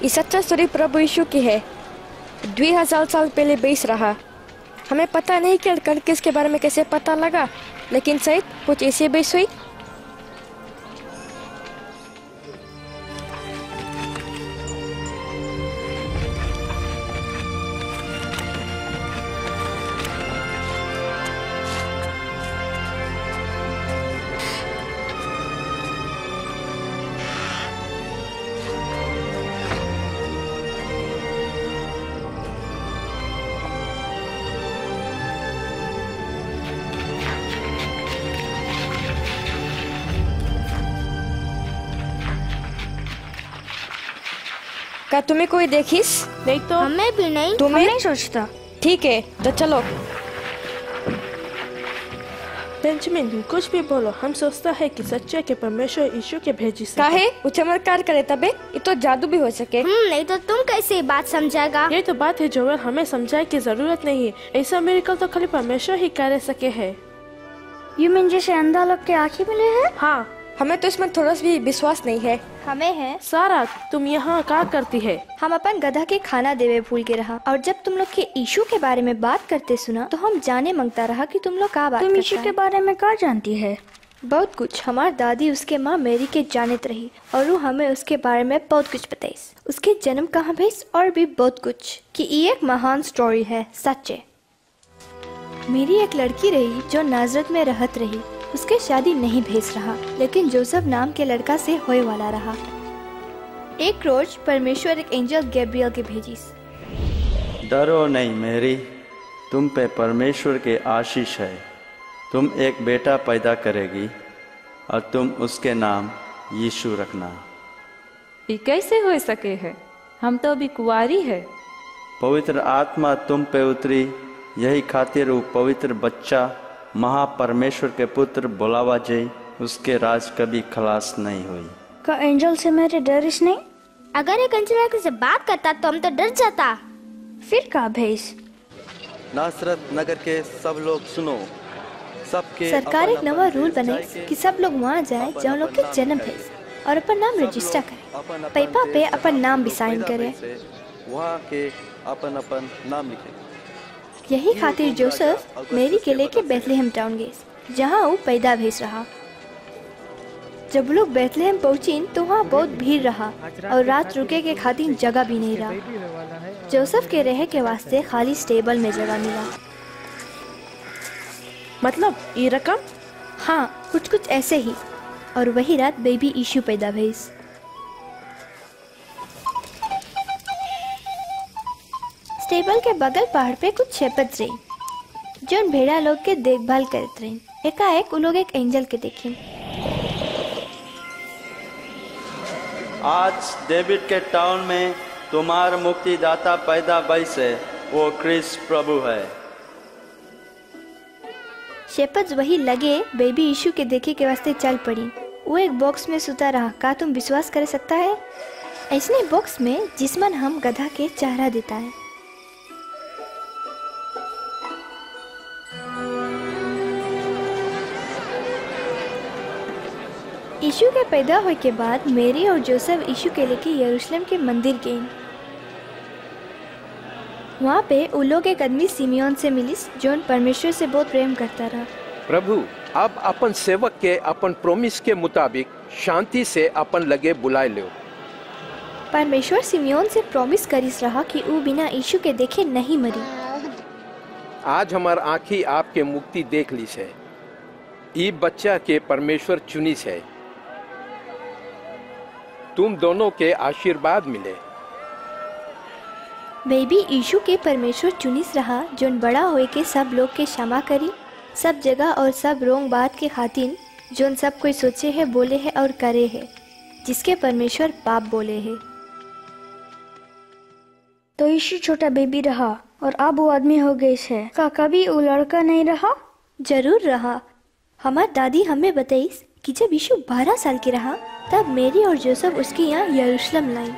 ये सच्चा स्टोरी प्रभु यीशु की है। 2000 साल पहले बेस रहा। हमें पता नहीं कि लड़का किसके बारे में कैसे पता लगा, लेकिन शायद कुछ ऐसे बेस हुई। क्या तुम्हें कोई देखिस? नहीं तो हमें भी नहीं। तुम्हें नहीं सोचता। ठीक है तो चलो। बेंजामिन, कुछ भी बोलो, हम सोचता है कि सच्चे के परमेश्वर यीशु के भेजी से काहे वो चमत्कार करे तबे, ये तो जादू भी हो सके। नहीं तो तुम कैसे बात समझाएगा? ये तो बात है जोएल, हमें समझाए की जरूरत नहीं है। ऐसा मिरेकल तो खाली परमेश्वर ही कर सके है। यू मीन जैसे अंधा लोग के आँखें मिले हैं? हाँ, हमें तो इसमें थोड़ा सा भी विश्वास नहीं है। हमें है। सारा तुम यहाँ क्या करती है? हम अपन गधा के खाना देवे भूल के रहा, और जब तुम लोग के यीशु के बारे में बात करते सुना तो हम जाने मांगता रहा कि तुम लोग क्या बात तुम यीशु करता के है। बारे में क्या जानती है? बहुत कुछ। हमारी दादी उसके माँ मेरी के जानत रही और वो हमें उसके बारे में बहुत कुछ बताइस, उसके जन्म कहाँ भइस और भी बहुत कुछ, कि ये एक महान स्टोरी है सच्चे। मेरी एक लड़की रही जो नाजरत में रहत रही। उसके शादी नहीं भेज रहा, लेकिन जोसेफ नाम के लड़का से होए वाला रहा। एक रोज परमेश्वर एक एंजल गैब्रियल के भेजिस। डरो नहीं मेरी, तुम पे परमेश्वर के आशीष है। तुम एक बेटा पैदा करेगी और तुम उसके नाम यीशु रखना। ये कैसे हो सके है? हम तो अभी कुंवारी है। पवित्र आत्मा तुम पे उतरी, यही खातिर वो पवित्र बच्चा महापरमेश्वर के पुत्र बोलावा जाए। उसके राज कभी खलास नहीं हुई। का एंजल से मेरे डरिस नहीं? अगर एक एंजल से बात करता तो हम तो डर जाता। फिर का भेज? नासरत नगर के सब लोग सुनो, सबके सरकार एक नवा रूल बनाई कि सब लोग वहाँ जाए जहाँ लोग के जन्म है और अपन नाम रजिस्टर करे, पेपर पे अपन नाम भी साइन करे। वहाँ के अपन अपन नाम लिखे। यही खातिर जोसेफ मेरी के लेके बेथलेहम टाउन गए, जहाँ वो पैदा भेज रहा। जब लोग बेथलेहम पहुंची तो वहाँ बहुत भीड़ रहा और रात रुके के खातिर जगह भी नहीं रहा। जोसेफ के रहे के वास्ते खाली स्टेबल में जगह मिला। मतलब ये रकम? हाँ, कुछ कुछ ऐसे ही। और वही रात बेबी यीशु पैदा भेज। स्टेबल के बगल पहाड़ पे कुछ शेपर्ड्स रही जो भेड़ा लोग के देखभाल करते रहे। एकाएक वो लोग एक एंजल के देखे। आज डेविड के टाउन में तुम्हारा मुक्तिदाता पैदा भइस है, वो क्रिस प्रभु है। शेपर्ड्स वही लगे बेबी यीशु के देखे के वास्ते चल पड़ी। वो एक बॉक्स में सुता रहा। का तुम विश्वास कर सकता है? ऐसने बॉक्स में जिसमन हम गधा के चेहरा देता है। यीशु के पैदा होने के बाद मेरी और जोसेफ यीशु के लेके यरूशलेम के मंदिर गए। वहाँ पे वो लोग एक आदमी सिमियोन से मिलिस जो परमेश्वर से बहुत प्रेम करता रहा। प्रभु, अब अपन सेवक के अपन प्रोमिस के मुताबिक शांति से अपन लगे बुलाए लो। परमेश्वर सिमियोन से प्रॉमिस करिस रहा कि वो बिना यीशु के देखे नहीं मरी। आज हमार आँखी आपके मुक्ति देख ली है। ई बच्चा के परमेश्वर चुनिस है। तुम दोनों के आशीर्वाद मिले। बेबी यीशु के परमेश्वर चुनिस रहा जोन बड़ा होए के सब लोग के क्षमा करी, सब जगह और सब रोंग बात के खातिर जोन सब कोई सोचे है, बोले है और करे है, जिसके परमेश्वर पाप बोले है। तो यीशु छोटा बेबी रहा और अब वो आदमी हो गए है। का कभी वो लड़का नहीं रहा? जरूर रहा। हमारी दादी हमें बताई कि जब यीशु 12 साल के रहा तब मेरी और जोसेफ उसके यहाँ यरूशलेम लाई।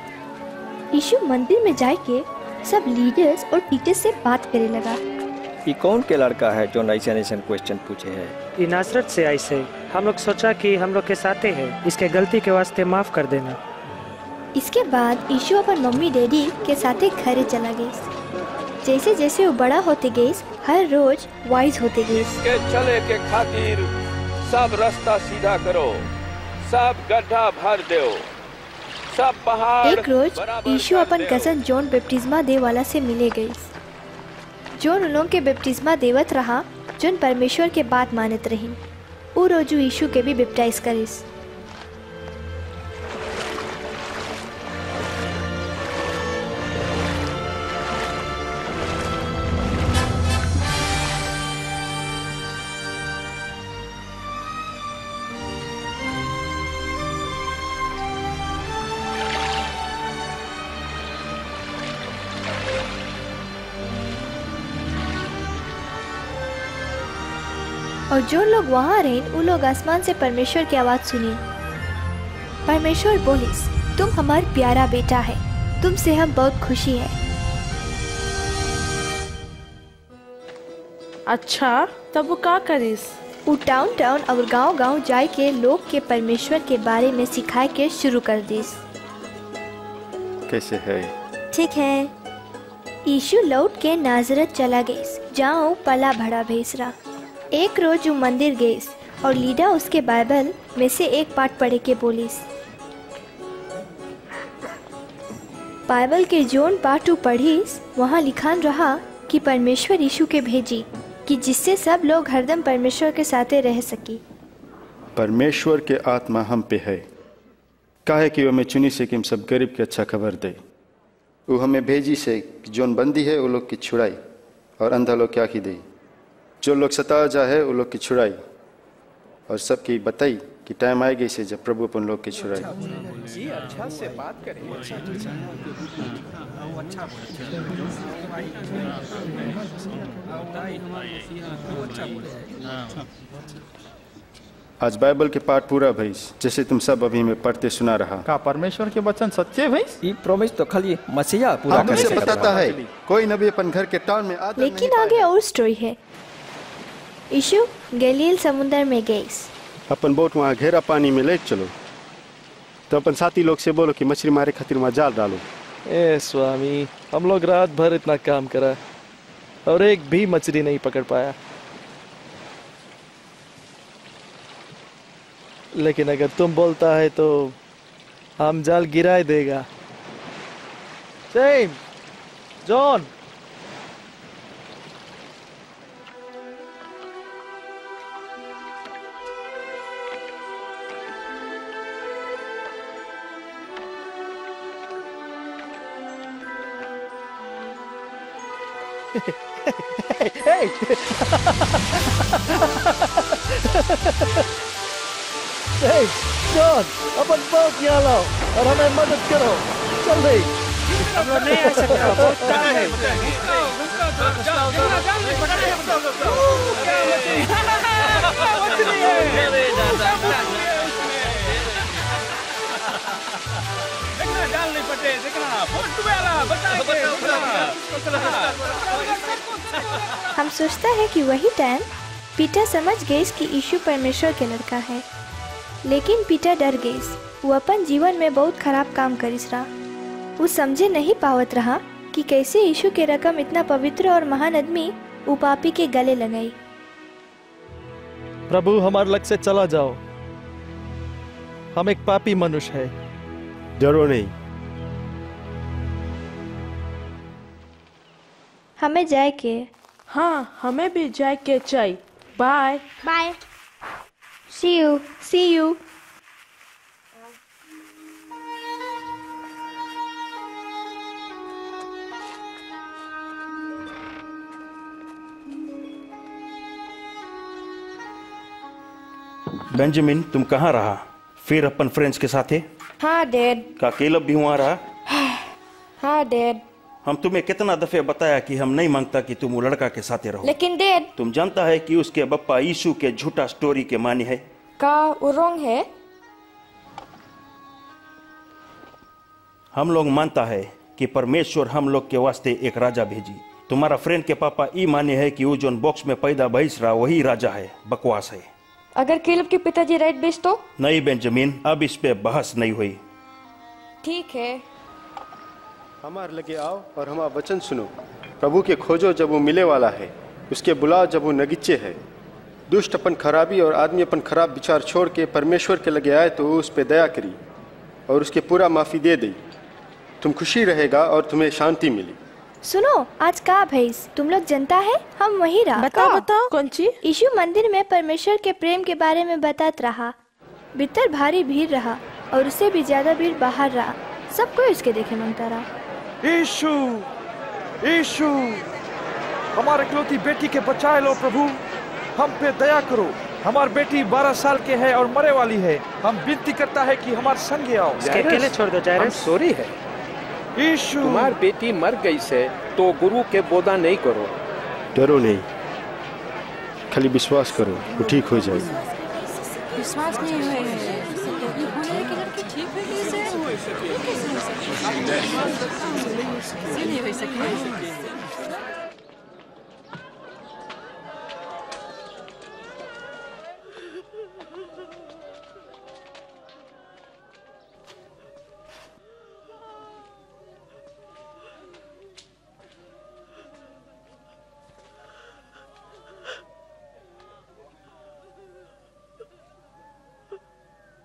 यीशु मंदिर में जाके सब लीडर्स और टीचर्स से बात करे लगा। ये कौन के लड़का है जो ऐसा क्वेश्चन पूछे है? ये नासरत से आई से। हम लोग सोचा कि हम लोग के साथ है, इसके गलती के वास्ते माफ कर देना। इसके बाद यीशु अपन मम्मी डैडी के साथे घरे चला गया। जैसे जैसे वो बड़ा होते गए, हर रोज वाइज होते गए। के चले के खातिर सब रास्ता सीधा करो, सब गड्ढा भर दो, सब पहाड़। एक रोज यीशु अपन कजन जॉन बपतिस्मा दे वाला से मिले गए। जॉन उन लोगों के बपतिस्मा देवत रहा, जोन परमेश्वर के बात मानत रही। वो रोजू यीशु के भी बैप्टाइज करिस। और जो लोग वहाँ रहे, वो लोग आसमान से परमेश्वर की आवाज सुनी। परमेश्वर बोलिस, तुम हमारा प्यारा बेटा है, तुमसे हम बहुत खुशी है। अच्छा, तब वो क्या करिस? वो टाउन टाउन और गांव गांव जाए के लोग के परमेश्वर के बारे में सिखाए के शुरू कर दिस। कैसे है? ठीक है। यीशु लौट के नाजरत चला गए, जहाँ पला भड़ा भेज रहा। एक रोज वो मंदिर गए और लीडा उसके बाइबल में से एक पाठ पढ़े के बोलिस। बाइबल के जोन पाठ पढ़ीस, वहाँ लिखान रहा कि परमेश्वर यीशु के भेजी कि जिससे सब लोग हरदम परमेश्वर के साथे रह सकी। परमेश्वर के आत्मा हम पे है, काहे कि वो हमें चुनी से कि हम सब गरीब के अच्छा खबर दे। वो हमें भेजी से जोन बंदी है वो लोग की छुड़ाई, और अंधा लोग क्या की दे। जो लोग सता जा है वो लोग की छुड़ाई, और सबकी बताई कि टाइम आए गई से जब प्रभु अपन लोग की छुड़ाई। अच्छा से बात करें। आज बाइबल के पाठ पूरा भई, जैसे तुम सब अभी में पढ़ते सुना रहा। का परमेश्वर के वचन सच्चे भई? ये प्रॉमिस तो खाली मसीहा पूरा कर सकता है। बताता है कोई नबी अपन घर के टाउन में आदम लेकिन आगे और स्टोरी है। यीशु गलील समुद्र में गए। अपन बोट वहाँ घेरा पानी में ले चलो, तो अपन साथी लोग से बोलो कि मछली मारे खातिर वहाँ जाल डालो। ए स्वामी, हम लोग रात भर इतना काम करा और एक भी मछली नहीं पकड़ पाया। लेकिन अगर तुम बोलता है तो हम जाल गिरा देगा। James, John, hey! James, John, अपन बोट यहाँ लाओ और हमें मदद करो, जल्दी। हम लोग नहीं आ सकते, बहुत काम है। हम सोचता है कि वही टाइम पीटर समझ गए कि यीशु परमेश्वर के लड़का है, लेकिन पीटर डर गए। वो अपन जीवन में बहुत खराब काम करिस रहा। वो समझे नहीं पावत रहा कि कैसे यीशु के रकम इतना पवित्र और महान आदमी वो पापी के गले लगाई। प्रभु, हमारे लग से चला जाओ, हम एक पापी मनुष्य है। डरो नहीं। हमें जाए के। हाँ, हमें भी जाए के चाहिए। Bye bye. See you. See you. Benjamin, तुम कहाँ रहा? फिर अपन फ्रेंड्स के साथ है? हाँ डैड। का केलब भी वहाँ रहा? हाँ डैड। हम तुम्हें कितना दफे बताया कि हम नहीं मांगता कि तुम वो लड़का के साथ रहो। लेकिन डैड, तुम जानता है कि उसके बप्पा यीशु के झूठा स्टोरी के मानी है। का वो रॉन्ग है? हम लोग मानता है कि परमेश्वर हम लोग के वास्ते एक राजा भेजी। तुम्हारा फ्रेंड के पापा ई माने है कि वो जो बॉक्स में पैदा भइस रहा वही राजा है। बकवास है। अगर केलब के पिताजी राइट बेच तो? नहीं बेंजामिन, अब इस पे बहस नहीं हुई। ठीक है। हमारे लगे आओ और हमारा वचन सुनो। प्रभु के खोजो जब वो मिले वाला है, उसके बुलाओ जब वो नगीचे है। दुष्ट अपन खराबी और आदमी अपन खराब विचार छोड़ के परमेश्वर के लगे आए तो वो उस पर दया करी और उसके पूरा माफ़ी दे दी। तुम खुशी रहेगा और तुम्हें शांति मिली। सुनो, आज का भैस तुम लोग जनता है, हम वही रहा। बताओ कौन ची? यीशु मंदिर में परमेश्वर के प्रेम के बारे में बताता रहा। भीतर भारी भीड़ रहा और उससे भी ज्यादा भीड़ बाहर रहा। सब कोई उसके देखे मांगता रहा। यीशु, यीशु, हमारे इकलौती बेटी के बचाए लो प्रभु, हम पे दया करो। हमारी बेटी 12 साल के है और मरे वाली है। हम विनती करता है कि हमारे संगे आओ। अकेले छोड़ दो जायरस। सॉरी है यीशु, तुम्हारी बेटी मर गई से तो गुरु के बोधा नहीं करो। डरो नहीं, खाली विश्वास करो, वो ठीक हो जाएगी। विश्वास नहीं हुए ये बोले कि लड़की ठीक है कैसे नहीं हो सके।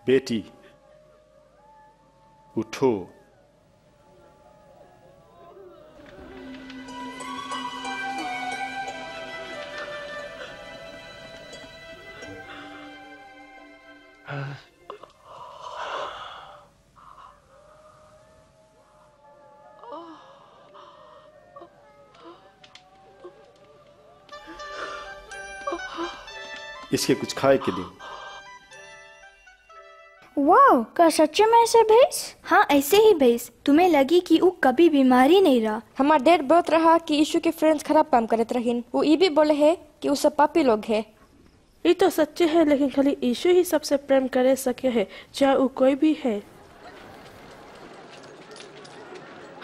बेटी उठो। इसके कुछ खाए के दिन। वाह, क्या सच्चे में ऐसे भैंस? हाँ, ऐसे ही भैंस। तुम्हें लगी कि वो कभी बीमारी नहीं रहा। हमारा डैड बोलत रहा कि यीशु के फ्रेंड्स खराब काम करत रहीन। वो ये भी बोले है कि वो सब पापी लोग है। ये तो सच्चे है, लेकिन खाली यीशु ही सबसे प्रेम करे सके है, चाहे वो कोई भी है।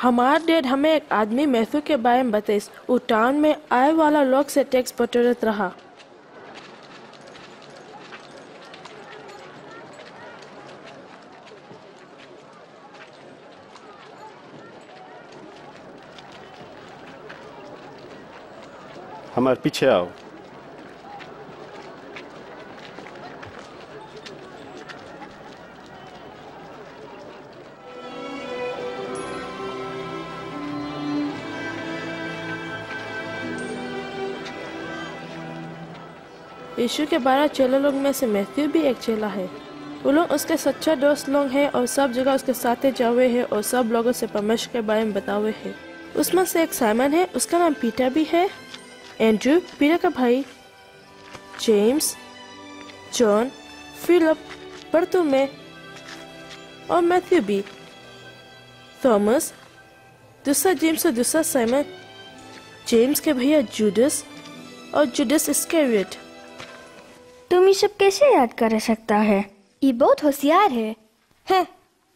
हमारा डैड हमें एक आदमी मैथ्यू के बारे में बताइस। वो टाउन में आए वाला लोग से टैक्स बटोरत रहा। हमारे पीछे आओ। यीशु के 12 चेला लोग में से मैथ्यू भी एक चेला है। वो लोग उसके सच्चा दोस्त लोग हैं और सब जगह उसके साथ जावे हैं और सब लोगों से परमेश्वर के बारे में बतावे हैं। उसमें से एक साइमन है, उसका नाम पीटर भी है, एंड्रू पीटर का भाई, जेम्स, जॉन, फिलिप, बरतुल्मे और मैथ्यू भी, थॉमस, दूसरा जेम्स और दूसरा साइमन, जेम्स के भैया जूडस और जूडस इस्करियोट। तुम ये सब कैसे याद कर सकता है? ये बहुत होशियार है। हैं,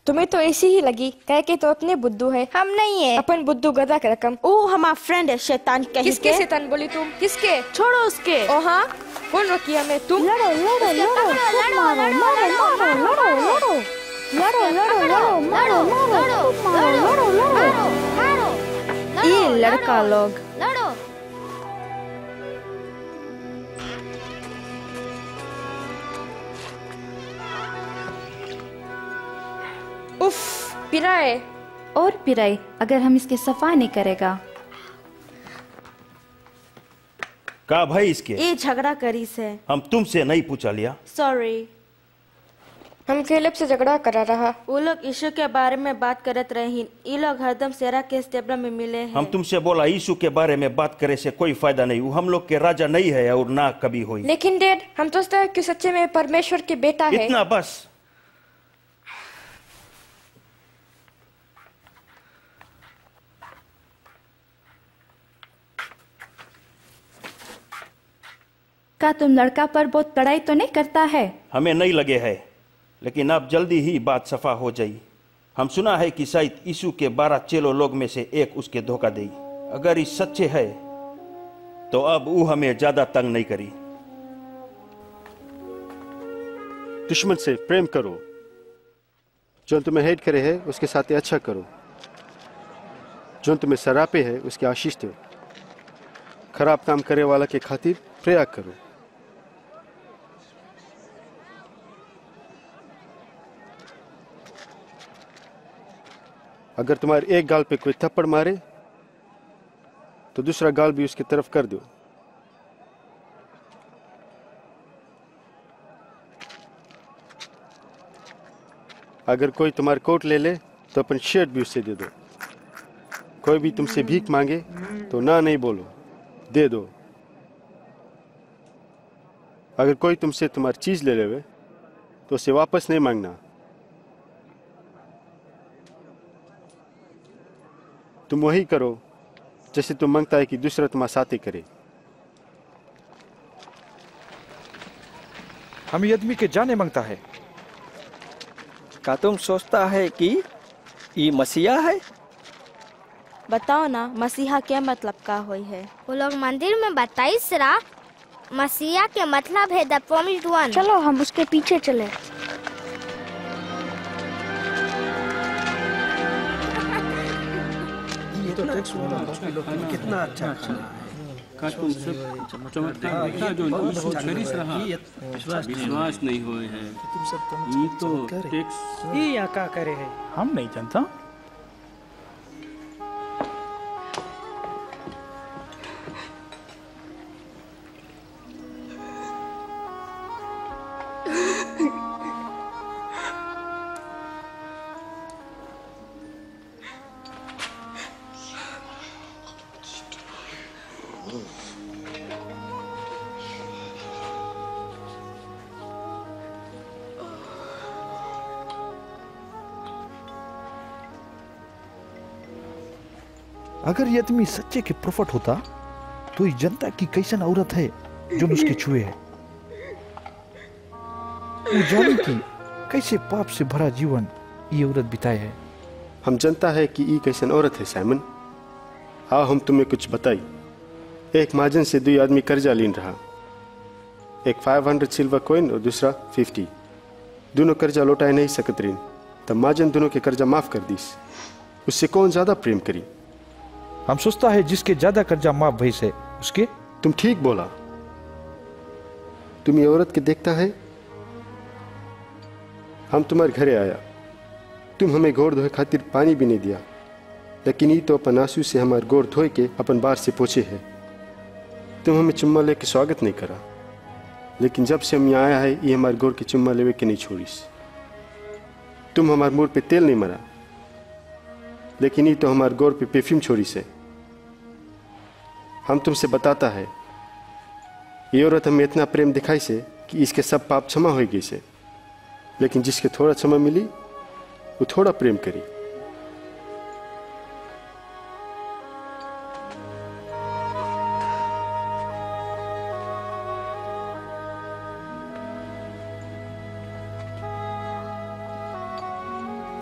तुम्हें तो ऐसी ही लगी, कह के तो अपने बुद्धू है। हम नहीं है। अपन बुद्धू गधा के रकम। ओ हमारा फ्रेंड है शैतान कहीं किसके शैतान बोली तुम? किसके? छोड़ो उसके। ओ हाँ, कौन रोकी हमें? तुम लड़ो लड़ो लड़ो मारो मारो मारो लड़ो लड़ो लड़ो लड़ो लड़ो मारो लड़ो। ये लड़का लोग लड़ो। उफ, पिराए और पिराई अगर हम इसकी सफाई नहीं करेगा। का भाई इसके? ये झगड़ा करी से। हम तुमसे नहीं पूछा लिया। सॉरी। हम कैलेब से झगड़ा करा रहा। वो लोग यीशु के बारे में बात करत रहे। ये लोग हरदम सेरा के स्टेबरा में मिले हैं। हम तुमसे बोला यीशु के बारे में बात करे से कोई फायदा नहीं। वो हम लोग के राजा नहीं है और ना कभी हुई। लेकिन डैड, हम तो सोचते हैं कि सच्चे में परमेश्वर के बेटा है। इतना बस। क्या तुम लड़का पर बहुत कड़ाई तो नहीं करता है? हमें नहीं लगे है, लेकिन अब जल्दी ही बात सफा हो जाई। हम सुना है कि शायद यीशु के 12 चेलों लोग में से एक उसके धोखा दे। अगर ये सच्चे है तो अब वो हमें ज्यादा तंग नहीं करी। दुश्मन से प्रेम करो जो तुम्हें हेट करे है उसके साथ अच्छा करो, जो तुम्हें सरापे है उसके आशीष दो, खराब काम करे वाला के खातिर प्रयाग करो। अगर तुम्हारे एक गाल पे कोई थप्पड़ मारे तो दूसरा गाल भी उसकी तरफ कर दो। अगर कोई तुम्हारा कोट ले ले तो अपन शर्ट भी उससे दे दो। कोई भी तुमसे भीख मांगे तो ना नहीं बोलो, दे दो। अगर कोई तुमसे तुम्हारी चीज ले लेवे तो उसे वापस नहीं मांगना। तुम वही करो जैसे तुम मांगता है कि दूसरा तुम्हारे साथ ही करे। हम ये आदमी के जाने मांगता है। क्या तुम सोचता है कि ये मसीहा है? बताओ ना, मसीहा क्या मतलब का होई है? वो लोग मंदिर में बताई सरा, मसीहा के मतलब है द प्रॉमिस्ड वन। चलो हम उसके पीछे चले। ये तो टेक्स्ट वाला कितना अच्छा है। तुम सब चमत्कार देखा जो रहा, विश्वास नहीं हुए हैं। ये तो टेक्स्ट ये या का करे है, हम नहीं जानता। अगर ये आदमी सच्चे के प्रॉफिट होता तो ये जनता की कैसन औरत है जो उसके छुए है। वो जाने की कैसे पाप से भरा जीवन ये औरत बिताए है। हम जानता है कि ये कैसन औरत है साइमन। आओ हम तुम्हें कुछ बताई। एक महाजन से 2 आदमी कर्जा लीन रहा, एक 500 सिल्वर कॉइन और दूसरा 50। दोनों कर्जा लौटाए नहीं सकत रही, तब महाजन दोनों के कर्जा माफ कर दीस। उससे कौन ज्यादा प्रेम करी? हम सोचता है जिसके ज्यादा कर्जा माफ भई से उसके। तुम ठीक बोला। तुम ये औरत के देखता है। हम तुम्हारे घरे आया, तुम हमें गोड़ धोए खातिर पानी भी नहीं दिया, लेकिन ये तो अपन आंसू से हमारे गोड़ धोए के अपन बार से पोछे है। तुम हमें चुम्मा लेके स्वागत नहीं करा, लेकिन जब से हम यहाँ आया है ये हमारे गोड़ के चुम्मा लेवे के नहीं छोड़ीस। तुम हमारे मुंह पे तेल नहीं मरा, लेकिन ये तो हमारे गोड़ पे परफ्यूम छोड़ी से। हम तुमसे बताता है ये औरत हमें इतना प्रेम दिखाई से कि इसके सब पाप क्षमा हो गई से, लेकिन जिसके थोड़ा क्षमा मिली वो थोड़ा प्रेम करी।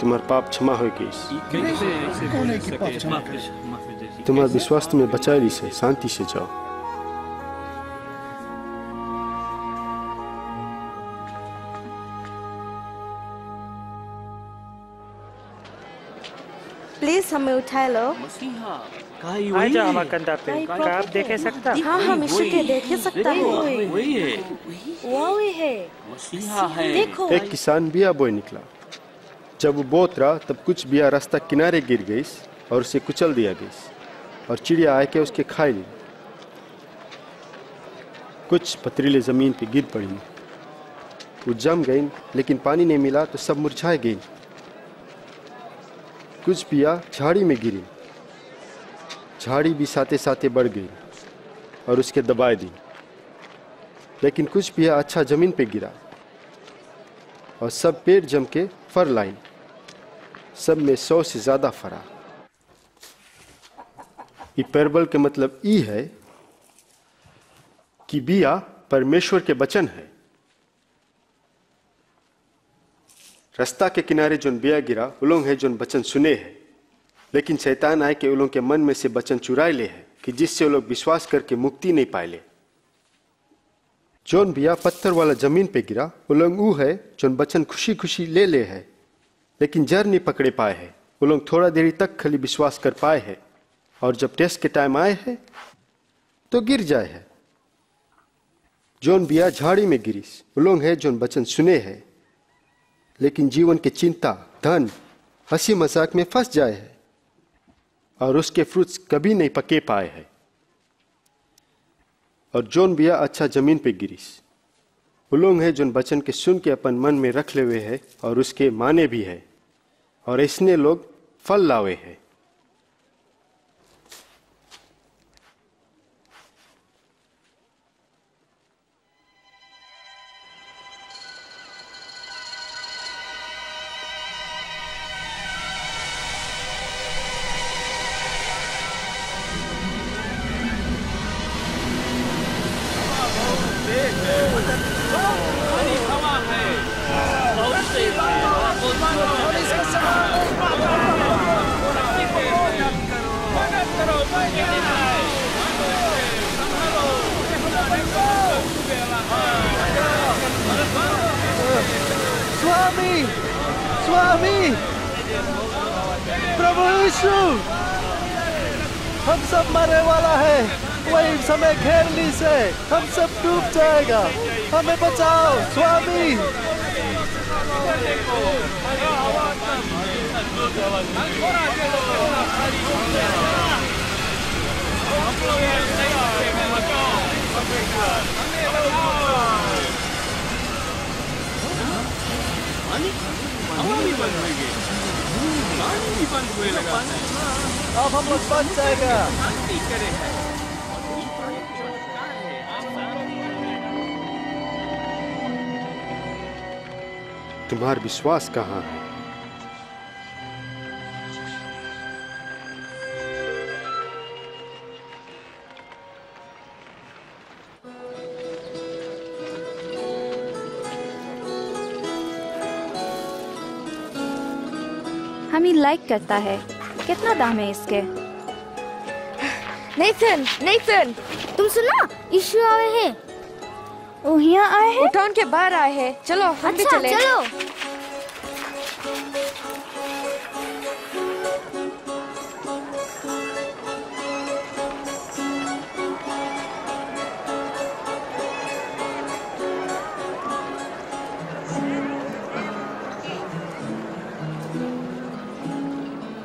तुम्हारा पाप क्षमा हो गई। तुम्हारा विश्वास तुम्हें बचा ली से, शांति से जाओ। प्लीज हमें उठा लो। आ जा हमारे कंधा पे, क्या आप देखे सकता? हाँ हम इसी के देखे सकता है। वही है, देखो। एक किसान बिया बोए निकला। जब वो बोत रहा तब कुछ बिया रास्ता किनारे गिर गई और उसे कुचल दिया गई और चिड़िया आके उसके खाई ली। कुछ पथरीले जमीन पे गिर पड़ी, वो जम गई, लेकिन पानी नहीं मिला तो सब मुरझा गई। कुछ बिया झाड़ी में गिरी, झाड़ी भी साथे साथे बढ़ गई और उसके दबाए दी। लेकिन कुछ बिया अच्छा जमीन पे गिरा और सब पेड़ जम के फर लाई। सब में 100 से ज्यादा फरा। ये पैराबल के मतलब ई है कि बिया परमेश्वर के वचन है। रास्ता के किनारे जोन बिया गिरा वो लोग है जोन वचन सुने हैं, लेकिन शैतान आए के वो लोग के मन में से वचन चुराए ले है कि जिससे वो लोग विश्वास करके मुक्ति नहीं पाए ले। जोन बिया पत्थर वाला जमीन पे गिरा वो लोग वो है जोन वचन खुशी खुशी ले है, लेकिन जर नहीं पकड़े पाए हैं। वो लोग थोड़ा देरी तक खाली विश्वास कर पाए हैं और जब टेस्ट के टाइम आए हैं तो गिर जाए है। जोन बिया झाड़ी में गिरीस वो लोग है जोन वचन सुने हैं लेकिन जीवन की चिंता, धन, हंसी मजाक में फंस जाए है और उसके फ्रूट्स कभी नहीं पके पाए हैं। और जोन बिया अच्छा जमीन पे गिरीस वो लोग है जोन वचन के सुन के अपन मन में रख ले हुए है और उसके माने भी है और इसने लोग फल लावे हैं। स्वामी, स्वामी, प्रभु यीशु, हम सब मरने वाला है। वही समय घेर ली से हम सब डूब जाएगा। हमें बचाओ स्वामी। अब हम लोग बच जाएगा। तुम्हारा विश्वास कहाँ है? हमें लाइक करता है। कितना दाम है इसके? नेथन, नेथन, तुम सुना? यीशु आए हैं। वो यहाँ आए हैं? टाउन के बाहर आए हैं। चलो हम भी चले। चलो।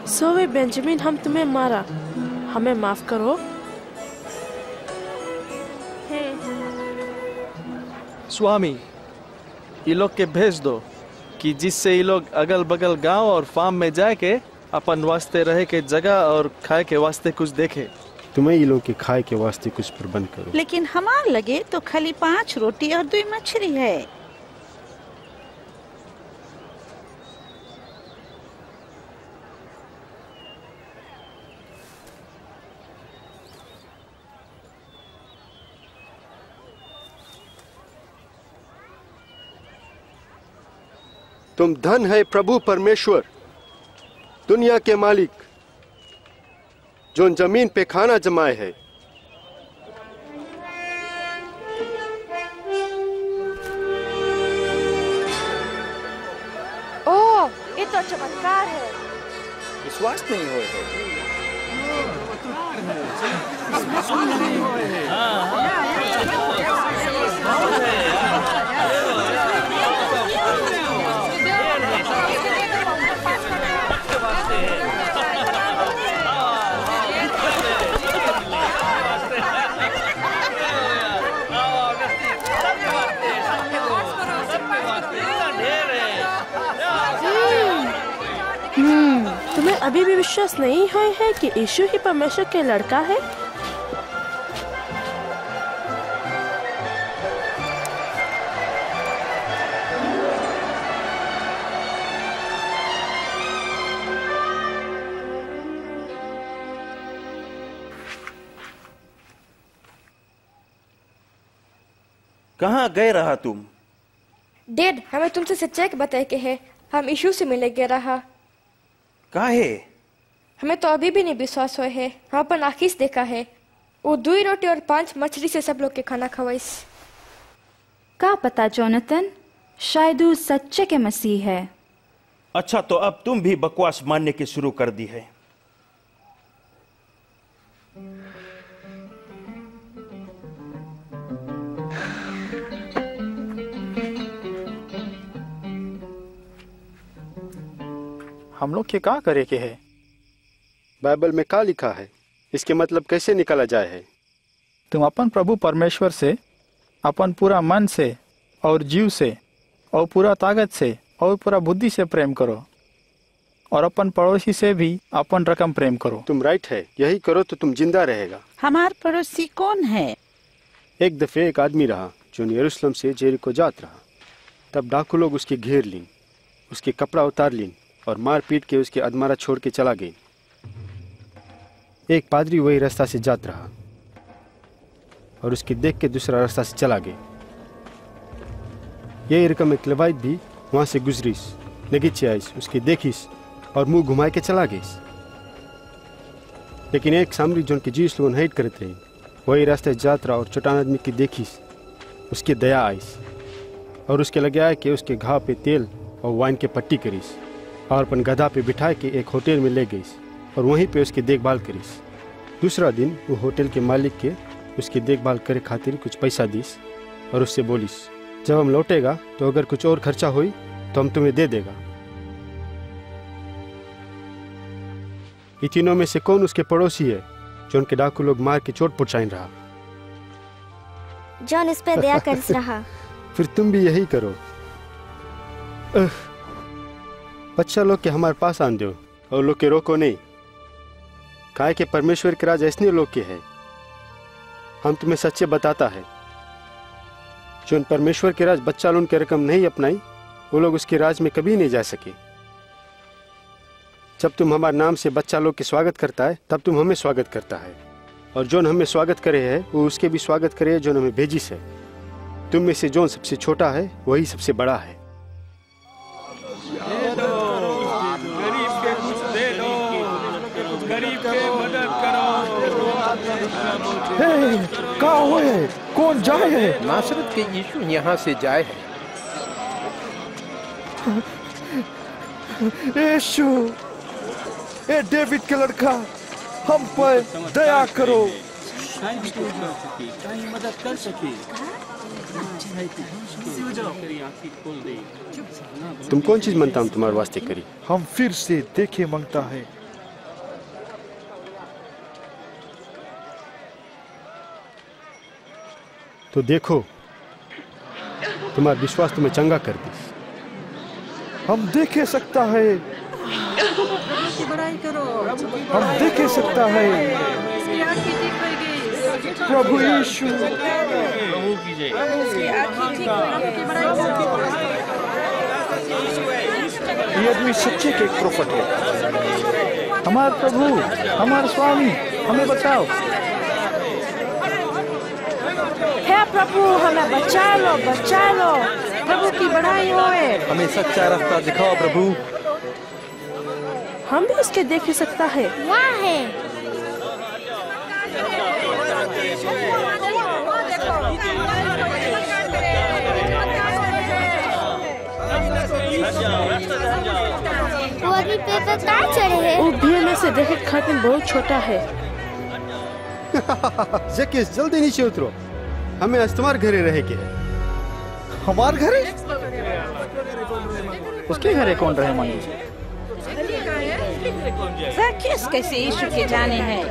सोवे बेंजामिन, हम तुम्हें मारा, हमें माफ करो। स्वामी, ये लोग के भेज दो कि जिससे ये लोग अगल बगल गांव और फार्म में जाके अपन वास्ते रहे के जगह और खाए के वास्ते कुछ देखे। तुम्हें ये लोग के खाए के वास्ते कुछ प्रबंध करो। लेकिन हमार लगे तो खाली 5 रोटी और 2 मछली है। तुम धन है प्रभु परमेश्वर, दुनिया के मालिक, जो जमीन पे खाना जमाए है। ओह, ये तो चमत्कार है। विश्वास नहीं हो तुम्हें अभी भी विश्वास नहीं हुआ है कि यीशु ही परमेश्वर के लड़का है? कहाँ गए रहा तुम? डैड, हमें तुमसे सच्चाई बताए के है, हम यीशु से मिले गए रहा। काहे? हमें तो अभी भी नहीं विश्वास हुआ है। हम अपन आँखी से देखा है, वो 2 रोटी और 5 मछली से सब लोग के खाना खवाइस। का पता जोनाथन, शायद वो सच्चे के मसीह है। अच्छा, तो अब तुम भी बकवास मानने की शुरू कर दी है। हम लोग के क्या करे के है? बाइबल में क्या लिखा है? इसके मतलब कैसे निकाला जाए है? तुम अपन प्रभु परमेश्वर से अपन पूरा मन से और जीव से और पूरा ताकत से और पूरा बुद्धि से प्रेम करो, और अपन पड़ोसी से भी अपन रकम प्रेम करो। तुम राइट है, यही करो तो तुम जिंदा रहेगा। हमार पड़ोसी कौन है? एक दफे एक आदमी रहा जो यरूशलेम से जेरिको जात रहा। तब डाकू लोग उसके घेर लीन, उसके कपड़ा उतार लीन और मार पीट के उसके अधमरा छोड़ के चला गई। एक पादरी वही रास्ता से जात रहा और उसके देख के दूसरा रास्ता से चला गया। यही रकम एक लवाइट भी वहां से गुजरीस, नगीचे आईस, उसकी देखीस और मुंह घुमाए के चला गईस। लेकिन एक सामरी जो उनकी जीस लोन हाइट करते रही, वही रास्ते जात रहा और चट्टान आदमी की देखीस, उसकी दया आईस और उसके लगे आए कि उसके घाव पे तेल और वाइन के पट्टी करीस और अपन गधा पे बिठा के एक होटल में ले गईस और वहीं पे उसकी देखभाल करीस। दूसरा दिन वो होटल के मालिक के उसकी देखभाल करे खातिर कुछ पैसा दीस और उससे बोलिस, जब हम लौटेगा तो अगर कुछ और खर्चा हुई तो हम तुम्हें दे देगा। इन तीनों में से कौन उसके पड़ोसी है जो उनके डाकू लोग मार के चोट पहुंचाइन रहा? जॉन इस पे दया कर रहा। फिर तुम भी यही करो। बच्चा लोग के हमारे पास आन दो और लोग के रोको नहीं, काहे के परमेश्वर के राज ऐसने लोग के है। हम तुम्हें सच्चे बताता है, जो परमेश्वर के राज बच्चा लोग के रकम नहीं अपनाई, वो लोग उसके राज में कभी नहीं जा सके। जब तुम हमारे नाम से बच्चा लोग के स्वागत करता है, तब तुम हमें स्वागत करता है, और जोन हमें स्वागत करे है वो उसके भी स्वागत करे जो हमें भेजी से। तुम में से जोन सबसे छोटा है वही सबसे बड़ा है। कहाँ हुए? कौन जाए है? नासरत के यीशु यहाँ से जाए है। यीशु, ए डेविड के लड़का, हम पर दया करो। मदद कर सके। तुम कौन चीज मानता हम तुम्हारे वास्ते करी? हम फिर से देखे मांगता है। तो देखो, तुम्हारा विश्वास तुम्हें चंगा कर दी। हम देखे सकता है, हम देखे सकता है। प्रभु यीशु, ये आदमी सच्चे के एक प्रोफेट है। हमारे प्रभु, हमारे स्वामी, हमें बचाओ। हे प्रभु, हमें बचा लो, बचा लो। प्रभु की बड़ाई होए। हमें सच्चा रास्ता दिखाओ प्रभु। हम भी उसके देख सकता है। वहाँ है। वो आदमी पेड़ पर कहाँ चढ़े है? वो भीड़ में से देखे खातिर बहुत छोटा है। जकीस, जल्दी नीचे उतरो, हमें आज तुम्हारे घरे रहे के है। हमारे घरे? उसके घरे कौन रहे मांगे? जक्कियस कैसे यीशु के जाने हैं?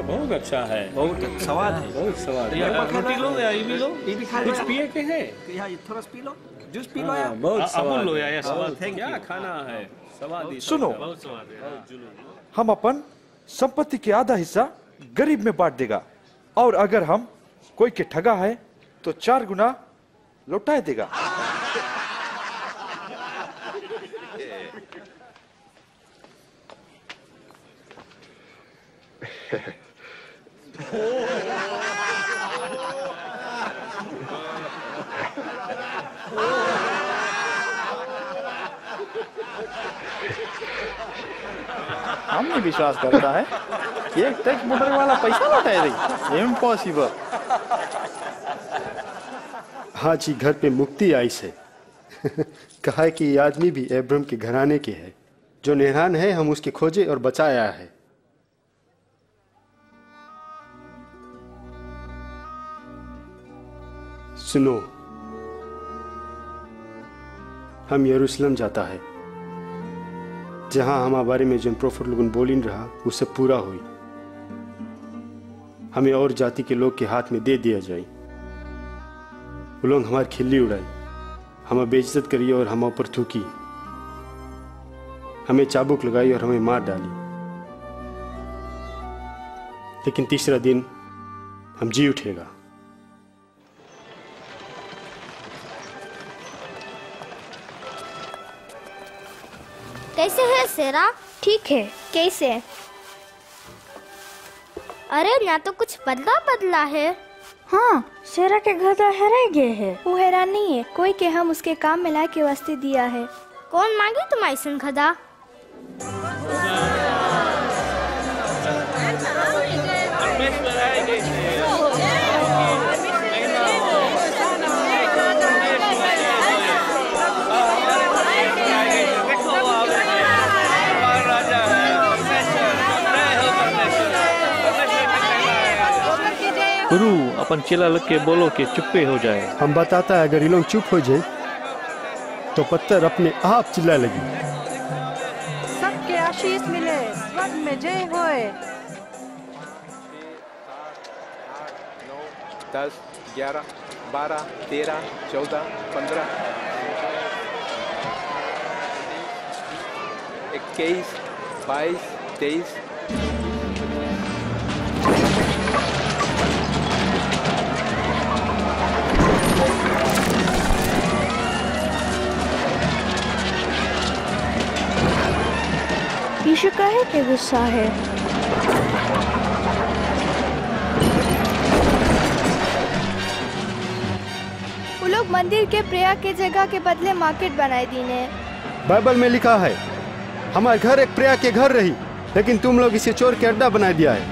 बहुत अच्छा है, बहुत स्वाद है, बहुत स्वाद है। रोटी लो या ये भी लो, ये भी खा लो। कुछ पिए के है? ये थोड़ा P low, juice P low यार। बहुत स्वाद लो यार, स्वाद है। क्या खाना है? स्वादिष्ट। सुनो, बहुत स्वाद है। हम अपन संपत्ति के आधा हिस्सा गरीब में बांट देगा, और अगर हम कोई के ठगा है तो 4 गुना लौटा देगा। हम नहीं विश्वास करता है कि एक टैक्स बुटर वाला पैसा लौटाए रही। इम्पॉसिबल। आज ही घर पे मुक्ति आई से कहा है कि ये आदमी भी अब्राहम के घराने के है। जो निहरान है हम उसके खोजे और बचाया है। सुनो, हम यरूशलेम जाता है जहां हमारे बारे में जिन प्रोफेट लोगों बोलिन रहा वो सब पूरा हुई। हमें और जाति के लोग के हाथ में दे दिया जाए। वो लोग हमारी खिल्ली उड़ाई, हमें बेइज्जत करी और हम ऊपर थूकी, हमें चाबुक लगाई और हमें मार डाली। लेकिन तीसरा दिन हम जी उठेगा। कैसे है सेरा? ठीक है। कैसे? अरे ना तो कुछ बदला बदला है। हाँ, सेरा के गधा हेरा गए है। वो हैरान नहीं है, कोई के हम उसके काम में ला के वास्ते दिया है। कौन मांगे तुम ऐसा गधा? गुरु अपन चेला लग के बोलो कि चुप्पे हो जाए। हम बताता है अगर ये लोग चुप हो जाए तो पत्थर अपने आप चिल्ला लगी। सबके आशीष मिले, स्वर्ग में जय होए। 10, 11, 12, 13, 14, 15, 21, 22, 23। यीशु काहे के गुस्सा है? वो लोग मंदिर के प्रेयर के जगह के बदले मार्केट बनाए दीने। बाइबल में लिखा है हमारे घर एक प्रेयर के घर रही, लेकिन तुम लोग इसे चोर के अड्डा बना दिया है।